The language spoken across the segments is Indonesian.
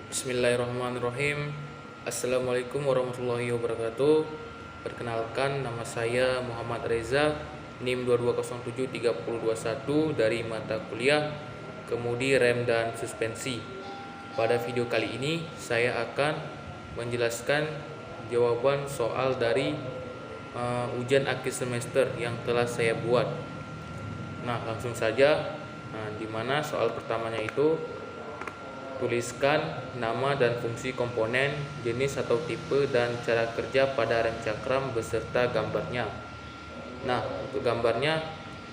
Bismillahirrahmanirrahim. Assalamualaikum warahmatullahi wabarakatuh. Perkenalkan, nama saya Muhammad Reza, NIM 22073021 dari mata kuliah Kemudi Rem dan Suspensi. Pada video kali ini saya akan menjelaskan jawaban soal dari ujian akhir semester yang telah saya buat. Nah, langsung saja. Di mana soal pertamanya itu tuliskan nama dan fungsi komponen, jenis atau tipe, dan cara kerja pada rem cakram beserta gambarnya. Nah, untuk gambarnya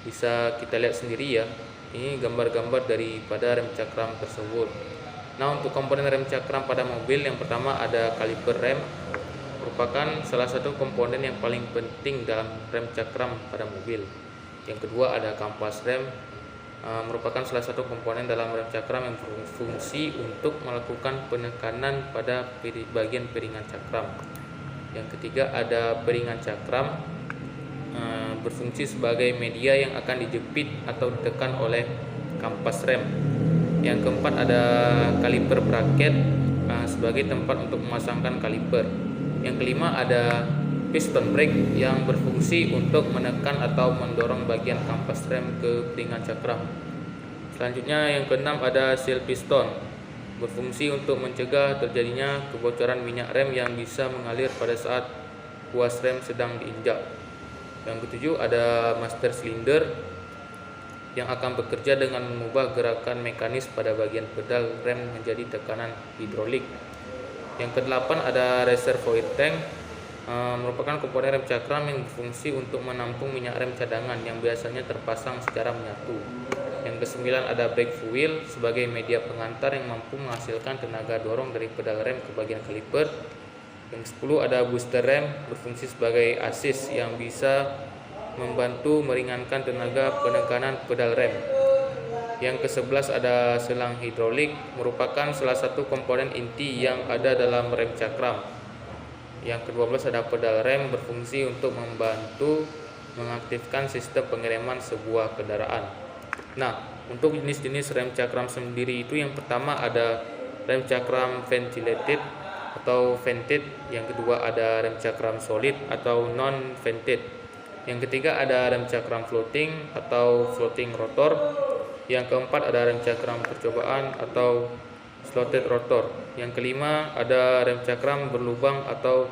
bisa kita lihat sendiri ya. Ini gambar-gambar daripada rem cakram tersebut. Nah, untuk komponen rem cakram pada mobil, yang pertama ada kaliper rem, merupakan salah satu komponen yang paling penting dalam rem cakram pada mobil. Yang kedua ada kampas rem, merupakan salah satu komponen dalam rem cakram yang berfungsi untuk melakukan penekanan pada bagian piringan cakram. Yang ketiga ada piringan cakram, berfungsi sebagai media yang akan dijepit atau ditekan oleh kampas rem. Yang keempat ada kaliper braket, sebagai tempat untuk memasangkan kaliper. Yang kelima ada piston brake yang berfungsi untuk menekan atau mendorong bagian kampas rem ke piringan cakram. Selanjutnya yang keenam ada seal piston, berfungsi untuk mencegah terjadinya kebocoran minyak rem yang bisa mengalir pada saat kuas rem sedang diinjak. Yang ketujuh ada master cylinder yang akan bekerja dengan mengubah gerakan mekanis pada bagian pedal rem menjadi tekanan hidrolik. Yang kedelapan ada reservoir tank, merupakan komponen rem cakram yang berfungsi untuk menampung minyak rem cadangan yang biasanya terpasang secara menyatu. Yang kesembilan ada brake fluid sebagai media pengantar yang mampu menghasilkan tenaga dorong dari pedal rem ke bagian kaliper. Yang ke-10 ada booster rem, berfungsi sebagai assist yang bisa membantu meringankan tenaga penekanan pedal rem. Yang ke-11 ada selang hidrolik, merupakan salah satu komponen inti yang ada dalam rem cakram. Yang ke-12 ada pedal rem, berfungsi untuk membantu mengaktifkan sistem pengereman sebuah kendaraan. Nah, untuk jenis-jenis rem cakram sendiri itu yang pertama ada rem cakram ventilated atau vented, yang kedua ada rem cakram solid atau non vented, yang ketiga ada rem cakram floating atau floating rotor, yang keempat ada rem cakram percobaan atau slotted rotor, yang kelima ada rem cakram berlubang atau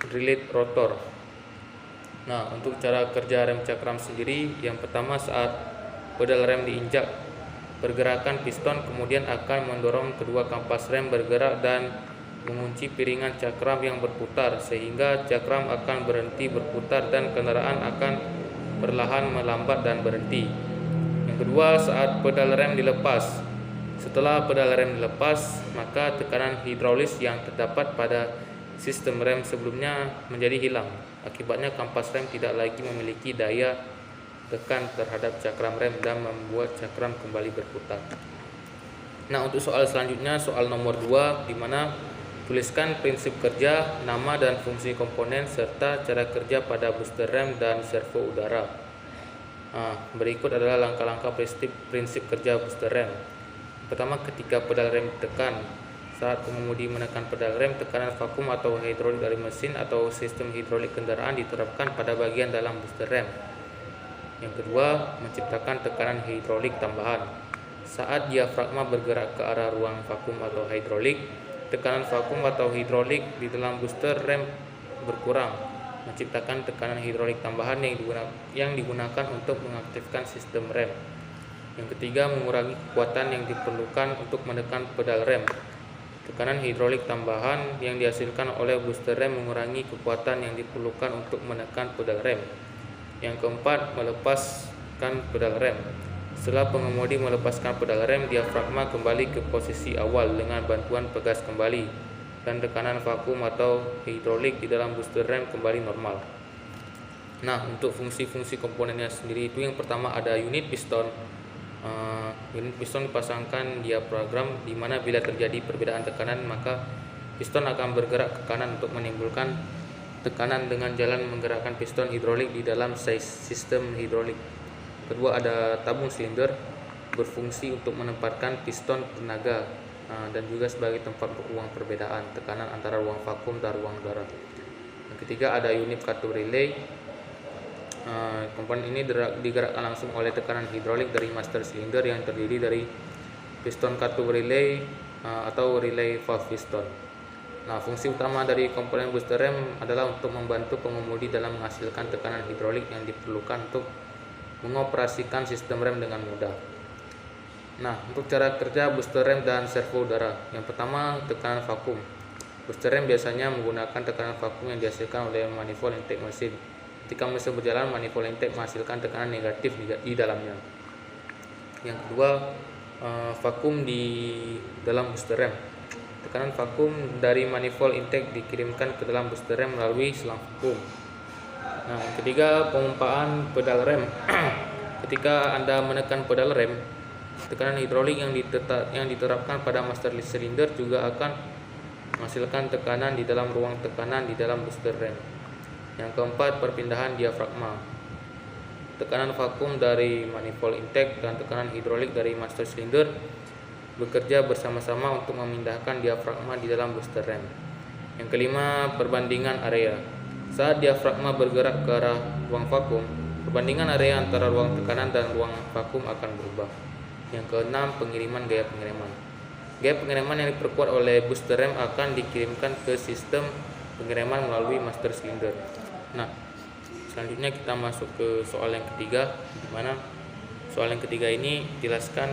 drilled rotor. Nah, untuk cara kerja rem cakram sendiri, yang pertama saat pedal rem diinjak, pergerakan piston kemudian akan mendorong kedua kampas rem bergerak dan mengunci piringan cakram yang berputar, sehingga cakram akan berhenti berputar dan kendaraan akan perlahan melambat dan berhenti. Yang kedua, saat pedal rem dilepas. Setelah pedal rem dilepas, maka tekanan hidraulis yang terdapat pada sistem rem sebelumnya menjadi hilang. Akibatnya kampas rem tidak lagi memiliki daya tekan terhadap cakram rem dan membuat cakram kembali berputar. Nah, untuk soal selanjutnya, soal nomor 2, di mana tuliskan prinsip kerja, nama dan fungsi komponen serta cara kerja pada booster rem dan servo udara. Berikut adalah langkah-langkah prinsip kerja booster rem. Pertama, ketika pedal rem ditekan, saat pengemudi menekan pedal rem, tekanan vakum atau hidrolik dari mesin atau sistem hidrolik kendaraan diterapkan pada bagian dalam booster rem. Yang kedua, menciptakan tekanan hidrolik tambahan. Saat diafragma bergerak ke arah ruang vakum atau hidrolik, tekanan vakum atau hidrolik di dalam booster rem berkurang, menciptakan tekanan hidrolik tambahan yang digunakan untuk mengaktifkan sistem rem. Yang ketiga, mengurangi kekuatan yang diperlukan untuk menekan pedal rem. Tekanan hidrolik tambahan yang dihasilkan oleh booster rem mengurangi kekuatan yang diperlukan untuk menekan pedal rem. Yang keempat, melepaskan pedal rem. Setelah pengemudi melepaskan pedal rem, diafragma kembali ke posisi awal dengan bantuan pegas kembali, dan tekanan vakum atau hidrolik di dalam booster rem kembali normal. Nah, untuk fungsi-fungsi komponennya sendiri itu yang pertama ada unit piston. Unit piston dipasangkan diafragma, di mana bila terjadi perbedaan tekanan maka piston akan bergerak ke kanan untuk menimbulkan tekanan dengan jalan menggerakkan piston hidrolik di dalam sistem hidrolik. Kedua ada tabung silinder, berfungsi untuk menempatkan piston tenaga dan juga sebagai tempat untuk ruang perbedaan tekanan antara ruang vakum dan ruang udara. Yang ketiga ada unit katup relay. Komponen ini digerakkan langsung oleh tekanan hidrolik dari master cylinder yang terdiri dari piston katup relay atau relay valve piston. Nah, fungsi utama dari komponen booster rem adalah untuk membantu pengemudi dalam menghasilkan tekanan hidrolik yang diperlukan untuk mengoperasikan sistem rem dengan mudah. Nah, untuk cara kerja booster rem dan servo udara. Yang pertama, tekanan vakum. Booster rem biasanya menggunakan tekanan vakum yang dihasilkan oleh manifold intake mesin. Ketika mesin berjalan, manifold intake menghasilkan tekanan negatif di dalamnya. Yang kedua, vakum di dalam booster rem. Tekanan vakum dari manifold intake dikirimkan ke dalam booster rem melalui selang vakum. Nah, yang ketiga, pemumpaan pedal rem. Ketika Anda menekan pedal rem, tekanan hidrolik yang diterapkan pada master cylinder juga akan menghasilkan tekanan di dalam ruang tekanan di dalam booster rem. Yang keempat, perpindahan diafragma. Tekanan vakum dari manifold intake dan tekanan hidrolik dari master cylinder bekerja bersama-sama untuk memindahkan diafragma di dalam booster rem. Yang kelima, perbandingan area. Saat diafragma bergerak ke arah ruang vakum, perbandingan area antara ruang tekanan dan ruang vakum akan berubah. Yang keenam, pengiriman gaya pengiriman. Gaya pengiriman yang diperkuat oleh booster rem akan dikirimkan ke sistem pengiriman melalui master cylinder. Nah, selanjutnya kita masuk ke soal yang ketiga, di mana soal yang ketiga ini jelaskan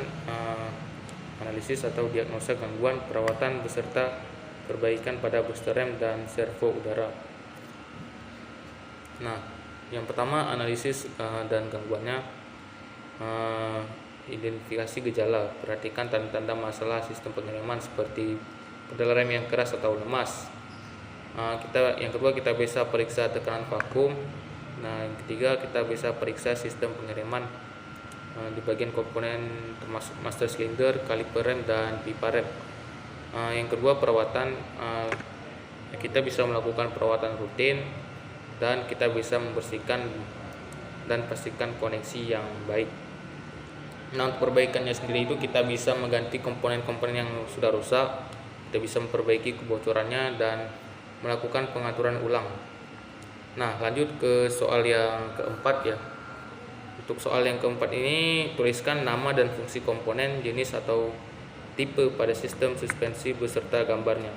analisis atau diagnosa gangguan perawatan beserta perbaikan pada booster rem dan servo udara. Nah, yang pertama analisis dan gangguannya. Identifikasi gejala, perhatikan tanda-tanda masalah sistem pengiriman seperti pedal rem yang keras atau lemas. Yang kedua kita bisa periksa tekanan vakum. Nah, yang ketiga kita bisa periksa sistem pengiriman di bagian komponen termasuk master cylinder, kaliper rem dan pipa rem. Yang kedua perawatan, kita bisa melakukan perawatan rutin dan kita bisa membersihkan dan pastikan koneksi yang baik. Nah, untuk perbaikannya sendiri itu kita bisa mengganti komponen-komponen yang sudah rusak, kita bisa memperbaiki kebocorannya dan melakukan pengaturan ulang. Nah, lanjut ke soal yang keempat ya. Untuk soal yang keempat ini, tuliskan nama dan fungsi komponen, jenis atau tipe pada sistem suspensi beserta gambarnya.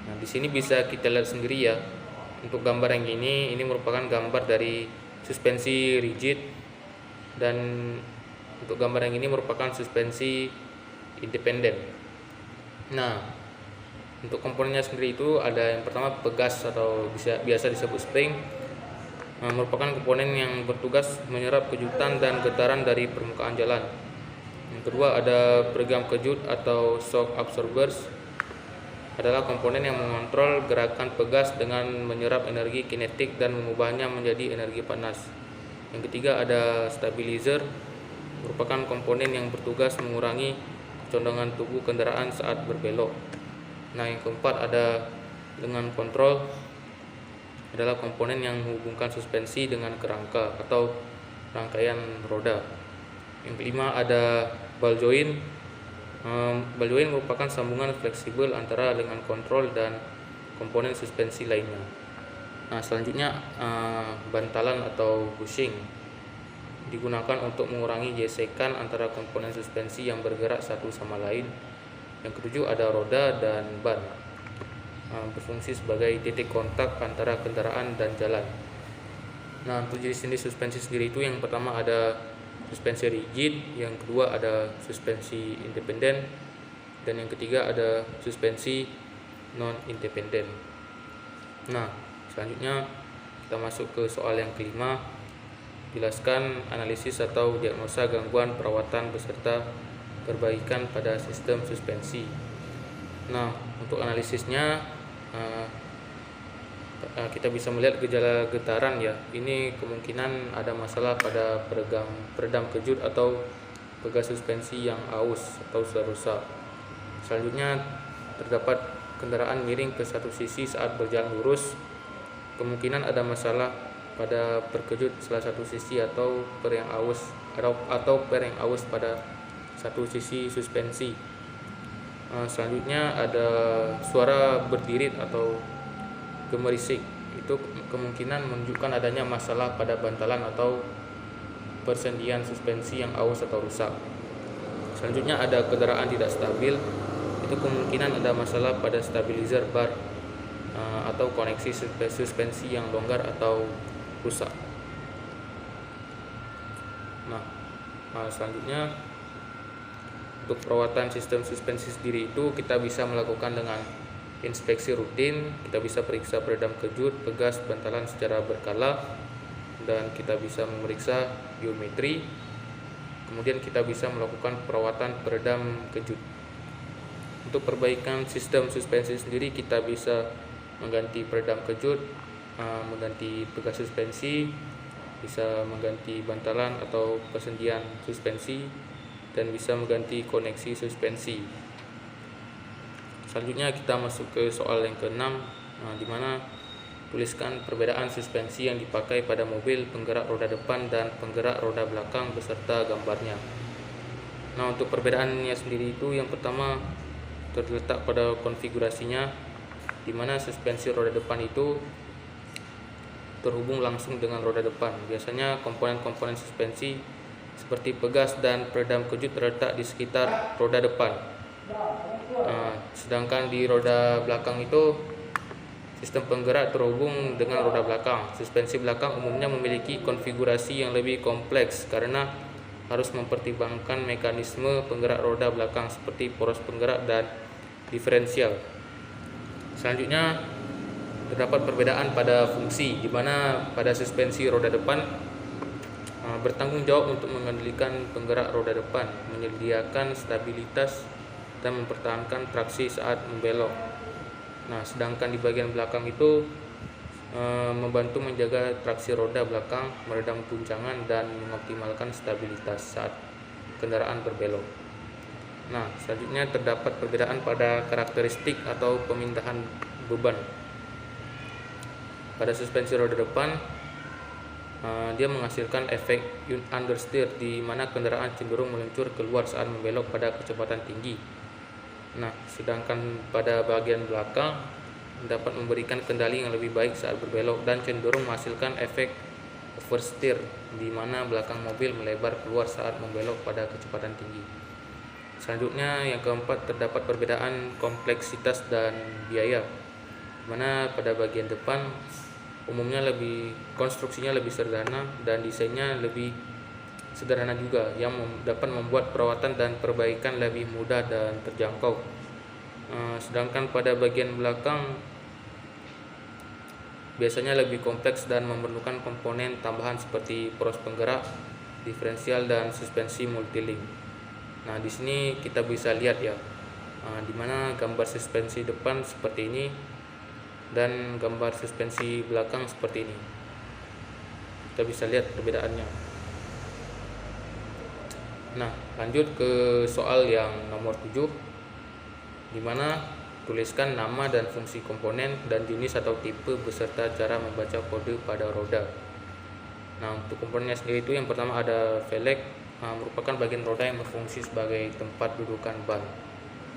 Nah, di sini bisa kita lihat sendiri ya. Untuk gambar yang ini merupakan gambar dari suspensi rigid, dan untuk gambar yang ini merupakan suspensi independen. Nah, untuk komponennya sendiri itu ada yang pertama pegas atau biasa disebut spring. Merupakan komponen yang bertugas menyerap kejutan dan getaran dari permukaan jalan. Yang kedua ada peregang kejut atau shock absorbers, adalah komponen yang mengontrol gerakan pegas dengan menyerap energi kinetik dan mengubahnya menjadi energi panas. Yang ketiga ada stabilizer, merupakan komponen yang bertugas mengurangi condongan tubuh kendaraan saat berbelok. Nah, yang keempat ada dengan kontrol, adalah komponen yang menghubungkan suspensi dengan kerangka atau rangkaian roda. Yang kelima ada ball joint. Ball joint merupakan sambungan fleksibel antara dengan kontrol dan komponen suspensi lainnya. Nah, selanjutnya bantalan atau bushing digunakan untuk mengurangi gesekan antara komponen suspensi yang bergerak satu sama lain. Yang ketujuh ada roda dan ban, berfungsi sebagai titik kontak antara kendaraan dan jalan. Nah, untuk jenis suspensi sendiri itu yang pertama ada suspensi rigid, yang kedua ada suspensi independen, dan yang ketiga ada suspensi non independen. Nah, selanjutnya kita masuk ke soal yang kelima, jelaskan analisis atau diagnosa gangguan perawatan beserta perbaikan pada sistem suspensi. Nah, untuk analisisnya kita bisa melihat gejala getaran ya. Ini kemungkinan ada masalah pada peredam kejut atau pegas suspensi yang aus atau sudah rusak. Selanjutnya terdapat kendaraan miring ke satu sisi saat berjalan lurus. Kemungkinan ada masalah pada perkejut salah satu sisi atau per yang aus pada satu sisi suspensi. Selanjutnya ada suara berdirit atau gemerisik. Itu kemungkinan menunjukkan adanya masalah pada bantalan atau persendian suspensi yang aus atau rusak. Selanjutnya ada kendaraan tidak stabil. Itu kemungkinan ada masalah pada stabilizer bar atau koneksi suspensi yang longgar atau rusak. Selanjutnya untuk perawatan sistem suspensi sendiri itu kita bisa melakukan dengan inspeksi rutin. Kita bisa periksa peredam kejut, pegas, bantalan secara berkala, dan kita bisa memeriksa geometri. Kemudian kita bisa melakukan perawatan peredam kejut. Untuk perbaikan sistem suspensi sendiri kita bisa mengganti peredam kejut, mengganti pegas suspensi, bisa mengganti bantalan atau persendian suspensi, dan bisa mengganti koneksi suspensi. Selanjutnya kita masuk ke soal yang ke-6, di mana tuliskan perbedaan suspensi yang dipakai pada mobil penggerak roda depan dan penggerak roda belakang beserta gambarnya. Untuk perbedaannya sendiri itu yang pertama terletak pada konfigurasinya, di mana suspensi roda depan itu terhubung langsung dengan roda depan. Biasanya komponen-komponen suspensi seperti pegas dan peredam kejut terletak di sekitar roda depan. Sedangkan di roda belakang itu sistem penggerak terhubung dengan roda belakang. Suspensi belakang umumnya memiliki konfigurasi yang lebih kompleks karena harus mempertimbangkan mekanisme penggerak roda belakang seperti poros penggerak dan diferensial. Selanjutnya terdapat perbedaan pada fungsi, di mana pada suspensi roda depan bertanggung jawab untuk mengendalikan penggerak roda depan, menyediakan stabilitas, dan mempertahankan traksi saat membelok. Sedangkan di bagian belakang itu membantu menjaga traksi roda belakang, meredam guncangan, dan mengoptimalkan stabilitas saat kendaraan berbelok. Selanjutnya terdapat perbedaan pada karakteristik atau pemindahan beban. Pada suspensi roda depan, dia menghasilkan efek understeer, di mana kendaraan cenderung meluncur keluar saat membelok pada kecepatan tinggi. Sedangkan pada bagian belakang dapat memberikan kendali yang lebih baik saat berbelok dan cenderung menghasilkan efek oversteer, di mana belakang mobil melebar keluar saat membelok pada kecepatan tinggi. Selanjutnya yang keempat, terdapat perbedaan kompleksitas dan biaya, di mana pada bagian depan umumnya konstruksinya lebih sederhana dan desainnya lebih sederhana juga, yang dapat membuat perawatan dan perbaikan lebih mudah dan terjangkau. Sedangkan pada bagian belakang biasanya lebih kompleks dan memerlukan komponen tambahan seperti poros penggerak, diferensial, dan suspensi multilink. Di sini kita bisa lihat ya, di mana gambar suspensi depan seperti ini dan gambar suspensi belakang seperti ini. Kita bisa lihat perbedaannya. Lanjut ke soal yang nomor 7, di mana tuliskan nama dan fungsi komponen dan jenis atau tipe beserta cara membaca kode pada roda. Untuk komponennya sendiri itu yang pertama ada velg, merupakan bagian roda yang berfungsi sebagai tempat dudukan ban.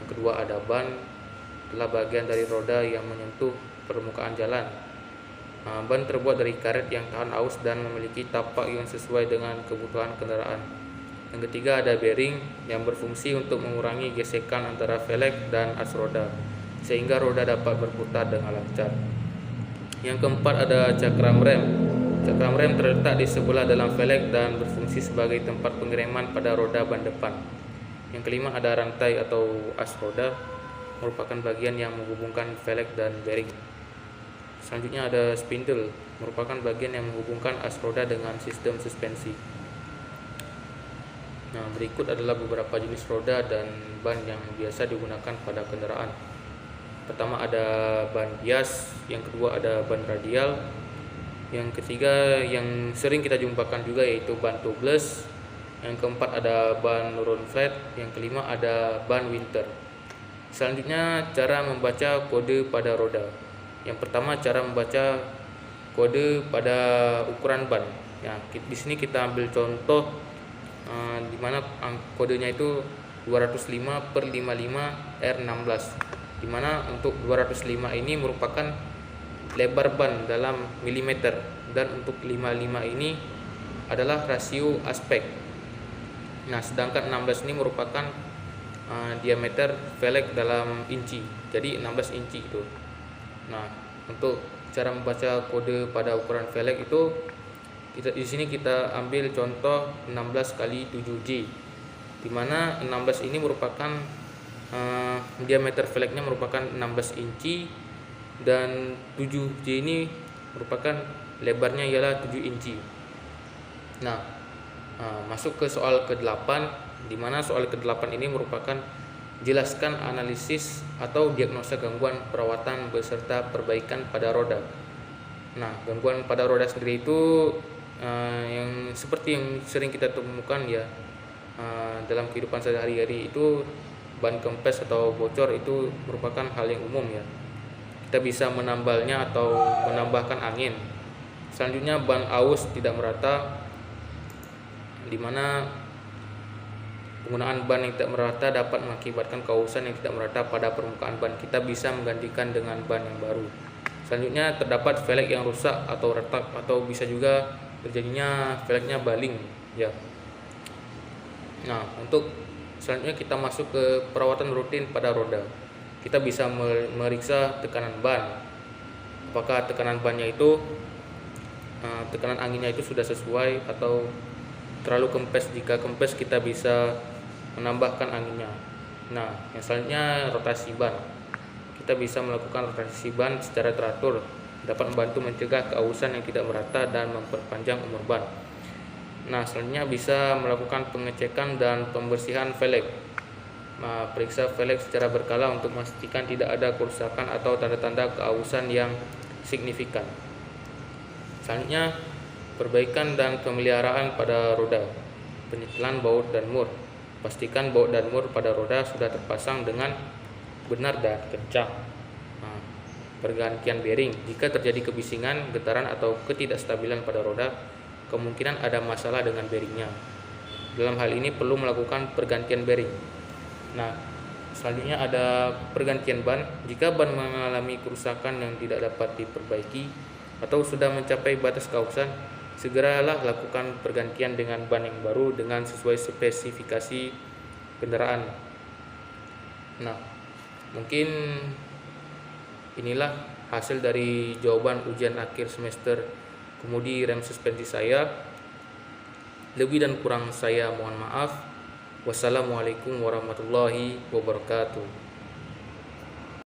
Yang kedua ada ban, adalah bagian dari roda yang menyentuh permukaan jalan. Ban terbuat dari karet yang tahan aus dan memiliki tapak yang sesuai dengan kebutuhan kendaraan. Yang ketiga ada bearing, yang berfungsi untuk mengurangi gesekan antara velg dan as roda, sehingga roda dapat berputar dengan lancar. Yang keempat ada cakram rem. Cakram rem terletak di sebelah dalam velg dan berfungsi sebagai tempat pengereman pada roda ban depan. Yang kelima ada rantai atau as roda, merupakan bagian yang menghubungkan velg dan bearing. Selanjutnya ada spindle, merupakan bagian yang menghubungkan as roda dengan sistem suspensi. Berikut adalah beberapa jenis roda dan ban yang biasa digunakan pada kendaraan. Pertama ada ban bias, yang kedua ada ban radial, yang ketiga yang sering kita jumpakan juga yaitu ban tubeless, yang keempat ada ban nurun flat, yang kelima ada ban winter. Selanjutnya cara membaca kode pada roda. Yang pertama cara membaca kode pada ukuran ban. Di sini kita ambil contoh di mana kodenya itu 205/55 R16, dimana untuk 205 ini merupakan lebar ban dalam milimeter, dan untuk 55 ini adalah rasio aspek. Nah, sedangkan 16 ini merupakan diameter velg dalam inci, jadi 16 inci itu. Nah, untuk cara membaca kode pada ukuran velg itu di sini kita ambil contoh 16 kali 7J, di mana 16 ini merupakan diameter velgnya merupakan 16 inci dan 7J ini merupakan lebarnya ialah 7 inci. Nah, masuk ke soal ke-8, di mana soal ke-8 ini merupakan jelaskan analisis atau diagnosa gangguan perawatan beserta perbaikan pada roda. Nah, gangguan pada roda sendiri itu yang seperti yang sering kita temukan ya dalam kehidupan sehari-hari, itu ban kempes atau bocor itu merupakan hal yang umum ya. Kita bisa menambalnya atau menambahkan angin. Selanjutnya ban aus tidak merata, di mana penggunaan ban yang tidak merata dapat mengakibatkan kausan yang tidak merata pada permukaan ban. Kita bisa menggantikan dengan ban yang baru. Selanjutnya terdapat velg yang rusak atau retak, atau bisa juga terjadinya velgnya baling ya. Nah, untuk selanjutnya kita masuk ke perawatan rutin pada roda. Kita bisa meriksa tekanan ban, apakah tekanan bannya itu tekanan anginnya itu sudah sesuai atau terlalu kempes. Jika kempes kita bisa menambahkan anginnya. Nah, yang selanjutnya rotasi ban. Kita bisa melakukan rotasi ban secara teratur, dapat membantu mencegah keausan yang tidak merata dan memperpanjang umur ban. Nah, selanjutnya bisa melakukan pengecekan dan pembersihan velg. Periksa velg secara berkala untuk memastikan tidak ada kerusakan atau tanda-tanda keausan yang signifikan. Selanjutnya, perbaikan dan pemeliharaan pada roda. Penyetelan baut dan mur. Pastikan baut dan mur pada roda sudah terpasang dengan benar dan kencang. Pergantian bearing. Jika terjadi kebisingan, getaran atau ketidakstabilan pada roda, kemungkinan ada masalah dengan bearingnya. Dalam hal ini perlu melakukan pergantian bearing. Nah, selanjutnya ada pergantian ban. Jika ban mengalami kerusakan yang tidak dapat diperbaiki atau sudah mencapai batas keausan, segeralah lakukan pergantian dengan ban yang baru dengan sesuai spesifikasi kendaraan. Nah, mungkin inilah hasil dari jawaban ujian akhir semester kemudi rem suspensi saya. Lebih dan kurang saya mohon maaf. Wassalamualaikum warahmatullahi wabarakatuh.